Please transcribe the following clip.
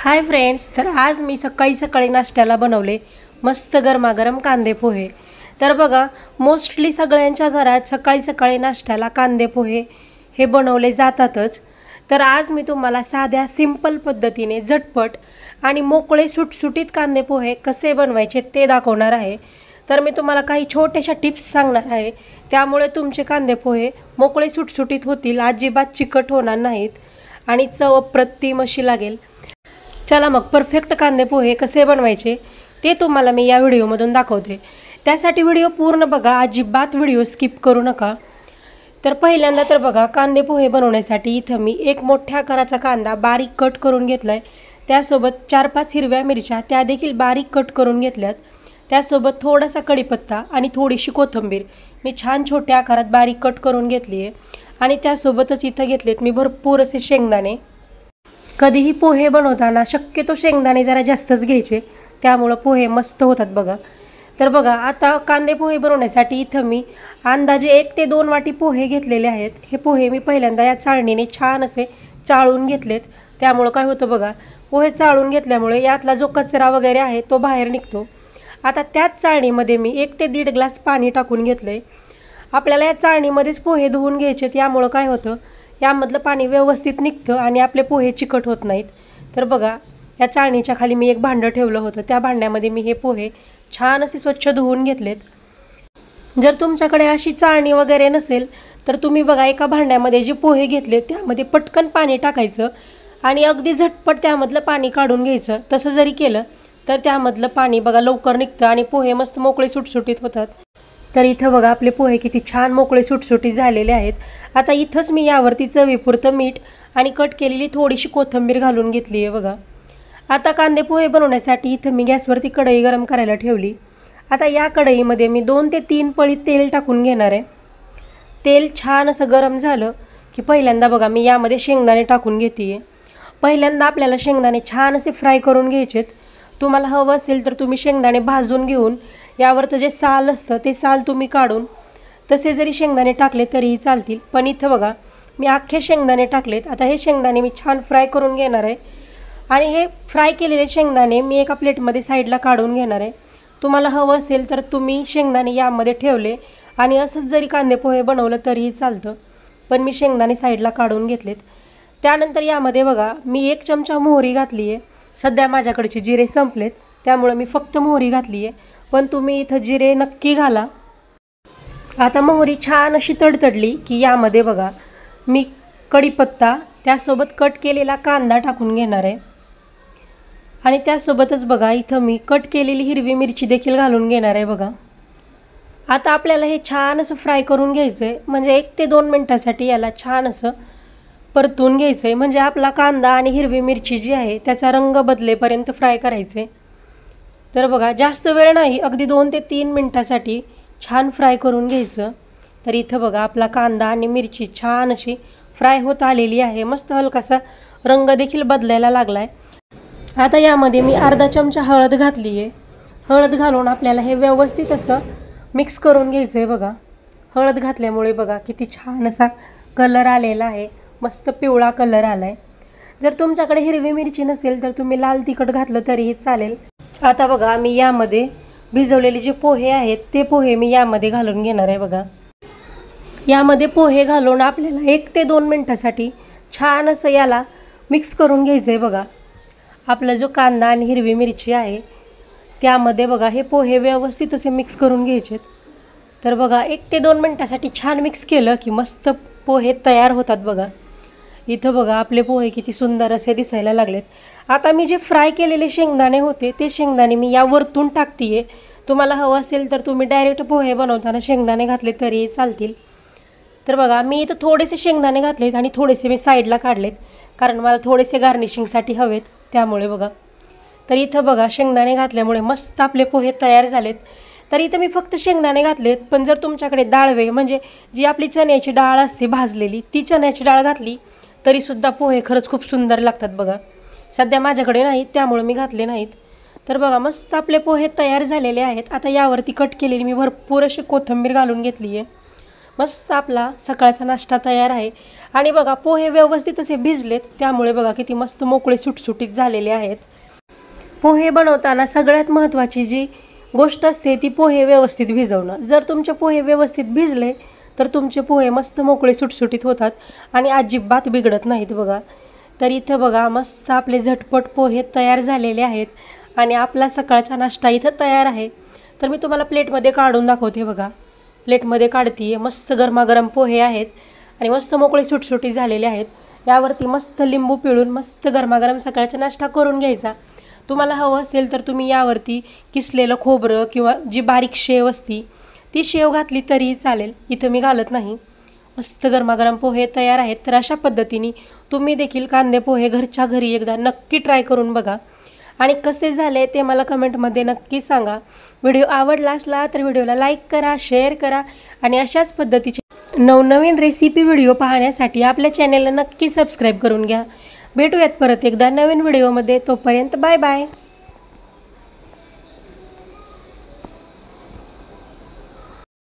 Hi friends, तर आज मी सकाळी नाश्त्याला बनवले मस्त गरमागरम कांदे पोहे। तर बघा, मोस्टली सगळ्यांच्या घरात सकाळी नाश्त्याला कांदे पोहे हे बनवले जातातच। तर आज मी तुम्हाला साध्या सिंपल पद्धतीने झटपट आणि मोकळे सुटसुटीत कांदे पोहे कसे बनवायचे ते दाखवणार आहे। तर मी तुम्हाला काही छोट्याशा टिप्स सांगणार आहे, त्यामुळे तुमचे कांदे पोहे मोकळे सुटसुटीत होतील, अजिबात चिकट होणार नाहीत आणि चव अप्रतिम अशी लागेल। चला मग परफेक्ट कांदे पोहे कसे बनवायचे ते तुम्हाला मी या व्हिडिओमधून दाखवते। त्यासाठी व्हिडिओ पूर्ण बघा, अजिबात व्हिडिओ स्किप करू नका। तर पहिल्यांदा तर बघा, कांदे पोहे बनवण्यासाठी इथं मी एक मोठ्या आकाराचा कांदा बारीक कट करून घेतलाय। त्यासोबत 4-5 हिरव्या मिरच्या त्या देखील बारीक कट करून घेतल्यात। त्यासोबत थोडासा कढीपत्ता आणि थोडीशी कोथिंबीर मी छान छोट्या आकारात बारीक कट करून घेतली आहे। आणि त्यासोबतच इथं घेतलेत मी भरपूर असे शेंगदाणे। कधीही पोहे बनवताना शक्यतो शेंगदाणे जरा जास्तच घ्यायचे, त्यामुळे पोहे मस्त होतात बघा। तर बघा, आता कांदे पोहे बनवण्यासाठी इथं मी अंदाजे 1 ते 2 वाटी पोहे घेतलेले आहेत। हे पोहे मी पहिल्यांदा या चाळणीने छान असे चाळून घेतलेत। त्यामुळे काय होतं बघा, पोहे चाळून घेतल्यामुळे यातला जो कचरा वगैरे आहे तो बाहेर निघतो। आता त्याच चाळणीमध्ये मी 1 ते 1.5 ग्लास पाणी टाकून घेतले। आपल्याला या चाळणीमध्येच पोहे धुवून घ्यायचे, त्यामुळे काय होतं, यामधलं पाणी व्यवस्थित निघतं आणि आपले पोहे चिकट होत नाहीत। तर बघा, या चाळणीच्या खाली मी एक भांडं ठेवलं होतं, त्या भांड्यामध्ये मी हे पोहे छान असे स्वच्छ धुवून घेतलेत। जर तुमच्याकडे अशी चाळणी वगैरे नसेल तर तुम्ही बघा, एका भांड्यामध्ये जे पोहे घेतले त्यामध्ये पटकन पाणी टाकायचं आणि अगदी झटपट त्यामधलं पाणी काढून घ्यायचं। तसं जरी केलं तर त्यामधलं पाणी बघा लवकर निघतं आणि पोहे मस्त मोकळे सुटसुटीत होतात। तर इथं बघा, आपले पोहे किती छान मोकळे सुटसुटीत झालेले आहेत। आता इथंच मी यावरती चवीपुरतं मीठ आणि कट केलेली थोडीशी कोथिंबीर घालून घेतली आहे बघा। आता कांदे पोहे बनवण्यासाठी इथं मी गॅसवरती कढई गरम करायला ठेवली। आता या कढईमध्ये मी 2 ते 3 पळी तेल टाकून घेणार आहे। तेल छान असं गरम झालं की पहिल्यांदा बघा, मी यामध्ये शेंगदाणे टाकून घेते। पहिल्यांदा आपल्याला शेंगदाणे छान असे फ्राय करून घ्यायचेत। तुम्हाला हवं असेल तर तुम्ही शेंगदाणे भाजून घेऊन यावरचं जे साल असतं ते साल तुम्ही काढून तसे जरी शेंगदाणे टाकले तरीही चालतील, पण इथं बघा मी अख्खे शेंगदाणे टाकलेत। आता हे शेंगदाणे मी छान फ्राय करून घेणार आहे आणि हे फ्राय केलेले शेंगदाणे मी एका प्लेटमध्ये साईडला काढून घेणार आहे। तुम्हाला हवं असेल तर तुम्ही शेंगदाणे यामध्ये ठेवले आणि असंच जरी कांदे पोहे बनवलं तरीही चालतं, पण मी शेंगदाणे साईडला काढून घेतलेत। त्यानंतर यामध्ये बघा, मी 1 चमचा मोहरी घातली आहे। सध्या माझ्याकडचे जिरे संपलेत, त्यामुळे मी फक्त मोहरी घातली आहे, पण तुम्ही इथं जिरे नक्की घाला। आता मोहरी छान अशी तडतडली की यामध्ये बघा, मी कढीपत्ता त्यासोबत कट केलेला कांदा टाकून घेणार आहे आणि त्यासोबतच बघा, इथं मी कट केलेली हिरवी मिरची देखील घालून घेणार आहे बघा। आता आपल्याला हे छान असं फ्राय करून घ्यायचं आहे, म्हणजे 1 ते 2 मिनटासाठी याला छान असं परतून घ्यायचं आहे, म्हणजे आपला कांदा आणि हिरवी मिरची जी आहे त्याचा रंग बदलेपर्यंत फ्राय करायचं आहे। तर बघा, जास्त वेळ नाही, अगदी 2 ते 3 मिनटासाठी छान फ्राय करून घ्यायचं। तर इथं बघा, आपला कांदा आणि मिरची छान अशी फ्राय होत आलेली आहे, मस्त हलकासा रंग देखील बदलायला लागला आहे। आता यामध्ये मी अर्धा चमचा हळद घातली आहे। हळद घालून आपल्याला हे व्यवस्थित असं मिक्स करून घ्यायचं आहे बघा। हळद घातल्यामुळे बघा किती छान असा कलर आलेला आहे, मस्त पिवळा कलर आला आहे। जर तुमच्याकडे हिरवी मिरची नसेल तर तुम्ही लाल तिखट घातलं तरीही चालेल। आता बघा, मी यामध्ये भिजवलेले जे पोहे आहेत ते पोहे मी यामध्ये घालून घेणार आहे बघा। यामध्ये पोहे घालून आपल्याला 1 ते 2 मिनटासाठी छान असं याला मिक्स करून घ्यायचं आहे बघा। आपला जो कांदा आणि हिरवी मिरची आहे त्यामध्ये बघा हे पोहे व्यवस्थित असे मिक्स करून घ्यायचेत। तर बघा, 1 ते 2 मिनटासाठी छान मिक्स केलं की मस्त पोहे तयार होतात बघा। इथं बघा, आपले पोहे किती सुंदर असे दिसायला लागलेत। आता मी जे फ्राय केलेले शेंगदाणे होते ते शेंगदाणे मी या वरतून टाकते। तुम्हाला हवं असेल तर तुम्ही डायरेक्ट पोहे बनवताना शेंगदाणे घातले तरीही चालतील। तर बघा, मी इथं थोडेसे शेंगदाणे घातलेत आणि थोडेसे मी साईडला काढलेत, कारण मला थोडेसे गार्निशिंगसाठी हवेत, त्यामुळे बघा। तर इथं बघा, शेंगदाणे घातल्यामुळे मस्त आपले पोहे तयार झालेत। तर इथं मी फक्त शेंगदाणे घातलेत, पण जर तुमच्याकडे डाळवे म्हणजे जी आपली चण्याची डाळ असते भाजलेली, ती चण्याची डाळ घातली तरीसुद्धा पोहे खरंच खूप सुंदर लागतात बघा। सध्या माझ्याकडे नाहीत त्यामुळे मी घातले नाहीत। तर बघा, मस्त आपले पोहे तयार झालेले आहेत। आता यावरती कट केलेली मी भरपूर अशी कोथिंबीर घालून घेतली आहे। मस्त आपला सकाळचा नाश्ता तयार आहे। आणि बघा पोहे व्यवस्थित असे भिजलेत, त्यामुळे बघा किती मस्त मोकळे सुटसुटीत झालेले आहेत। पोहे बनवताना सगळ्यात महत्त्वाची जी गोष्ट असते ती पोहे व्यवस्थित भिजवणं। जर तुमचे पोहे व्यवस्थित भिजले तर तुमचे पोहे मस्त मोकळे सुटसुटीत होतात आणि अजिबात बिघडत नाहीत बघा। तर इथं बघा मस्त आपले झटपट पोहे तयार झालेले आहेत आणि आपला सकाळचा नाश्ता इथं तयार आहे। तर मी तुम्हाला प्लेटमध्ये काढून दाखवते बघा। प्लेटमध्ये काढते, मस्त गरमागरम पोहे आहेत आणि मस्त मोकळे सुटसुटीत झालेले आहेत। यावरती मस्त लिंबू पिळून मस्त गरमागरम सकाळचा नाश्ता करून घ्यायचा। तुम्हाला हवं असेल तर तुम्ही यावरती किसलेलं खोबरं किंवा जी बारीक शेव असती ती शेव घातली तरीही चालेल, इथं मी घालत नाही। मस्त गरमागरम पोहे तयार आहेत। तर अशा पद्धतीने तुम्ही देखील कांदे पोहे घरच्या घरी एकदा नक्की ट्राय करून बघा आणि कसे झाले ते मला कमेंटमध्ये नक्की सांगा। व्हिडिओ आवडला असला तर व्हिडिओला लाईक करा, शेअर करा आणि अशाच पद्धतीचे नवनवीन रेसिपी व्हिडिओ पाहण्यासाठी आपल्या चॅनेलला नक्की सबस्क्राईब करून घ्या। भेटूयात परत एकदा नवीन व्हिडिओमध्ये, तोपर्यंत बाय बाय।